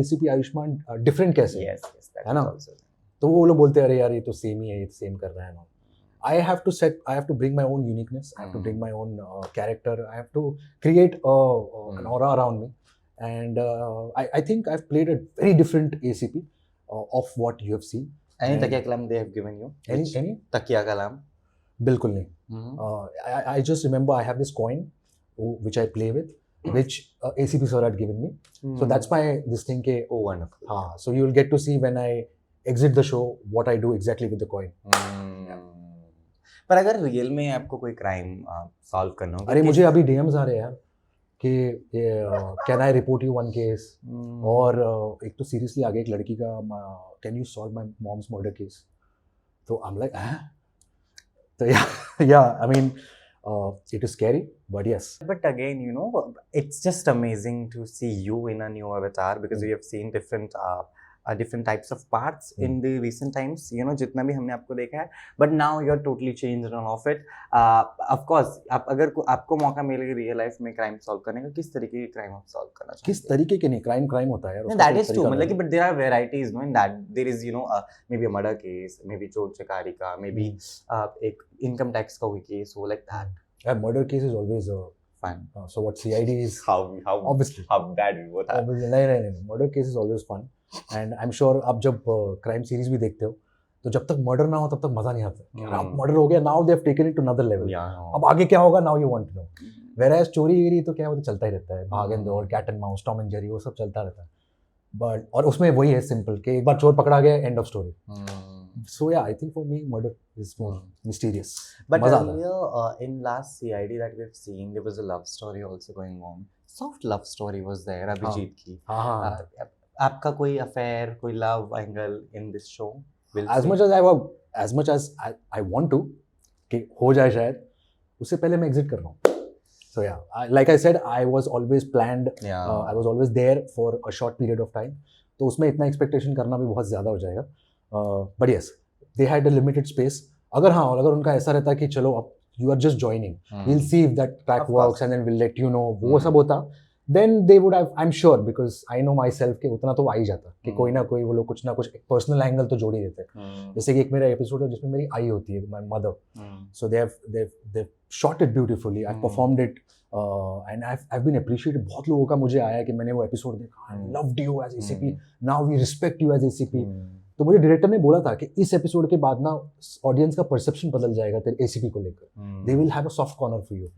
ACP Ayushman different कैसे Yes, yes, that है ना? is also. तो वो लोग बोलते हैं अरे यार ये तो सेम ही है, ये सेम कर रहा है ना. I have to bring my own uniqueness. I have to bring my own character. I have to create an aura around me, and I think I've played a very different ACP of what you have seen. Any And takiya kalam they have given you? any takiya kalam? बिल्कुल नहीं. I just remember I have this coin which I play with, which ACP sir had given me. So that's my this thing ke. Oh, wonderful. So you will get to see when I exit the show what I do exactly with the coin. पर अगर real में आपको कोई crime solve करना हो, अरे मुझे अभी डीएम्स आ रहे हैं यार कि can I report you one case, और एक तो सीरियसली आगे एक लड़की का can you solve my moms murder case. तो आई एम लाइक तो या I mean it is scary, but yes. But again, you know, it's just amazing to see you in a new avatar, because we have seen different types of parts in the recent times, you know, जितना भी हमने आपको देखा है, but now you're totally changed on off it. Of course, आप अगर आपको मौका मिलेगा रियल लाइफ में क्राइम सॉल्व करने का, किस तरीके की क्राइम आप सॉल्व करना चाहेंगे? किस तरीके के नहीं, क्राइम होता है यार. No, that is true, मतलब कि but there are varieties, no, in that there is, you know, maybe a murder case, maybe चोर चकारी का, maybe एक income tax का कोई case हो, like that. Yeah, murder case is always fun. So what CID is How obviously how bad we both are. obviously नहीं murder case is always fun, and I'm sure आप जब crime series भी देखते हो तो जब तक मर्डर ना हो तब तक मजा नहीं आता. अब मर्डर हो गया, now they have taken it to another level. अब आगे क्या होगा, now you want to know. Whereas चोरी गिरी तो क्या, वो तो चलता ही रहता है, भाग एंड दौड़, cat and mouse, Tom and Jerry, वो सब चलता रहता है. बट और उसमें वही है सिंपल कि एक बार चोर पकड़ा गया, end of story. So yeah, I think for me murder is more mysterious. But मजा आता है. earlier, in last CID that we've seen, there was a love story also going on. Soft love story was there, Abhijit की. हाँ. आपका कोई affair, कोई love angle in this show? As much as I want to कि हो जाए शायद, उससे पहले मैं exit कर रहा हूँ. So yeah, like I said, I was always planned. I was always there for a short period of time. तो उसमें इतना expectation करना भी बहुत ज़्यादा हो जाएगा. But yes, they had a limited space. अगर उनका ऐसा रहता कि चलो अब you are just joining, we'll see if that track works and then we'll let you know, वो सब होता, then they would have, I'm sure, because I know myself कि उतना तो आ ही जाता कि कोई ना कोई वो लोग कुछ ना कुछ पर्सनल एंगल तो जोड़ ही देते. जैसे कि एक मेरा एपिसोड है जिसमें मेरी आई होती है, my mother. So they've shot it beautifully. I've performed it, and I've been appreciated. बहुत लोगों का मुझे आया कि मैंने वो एपिसोड देखा, I loved you as ACP, now we respect you as ACP. तो मुझे डायरेक्टर ने बोला था कि इस एपिसोड के बाद ना ऑडियंस का परसेप्शन बदल जाएगा तेरे एसीपी को लेकर. They will have a soft corner for you.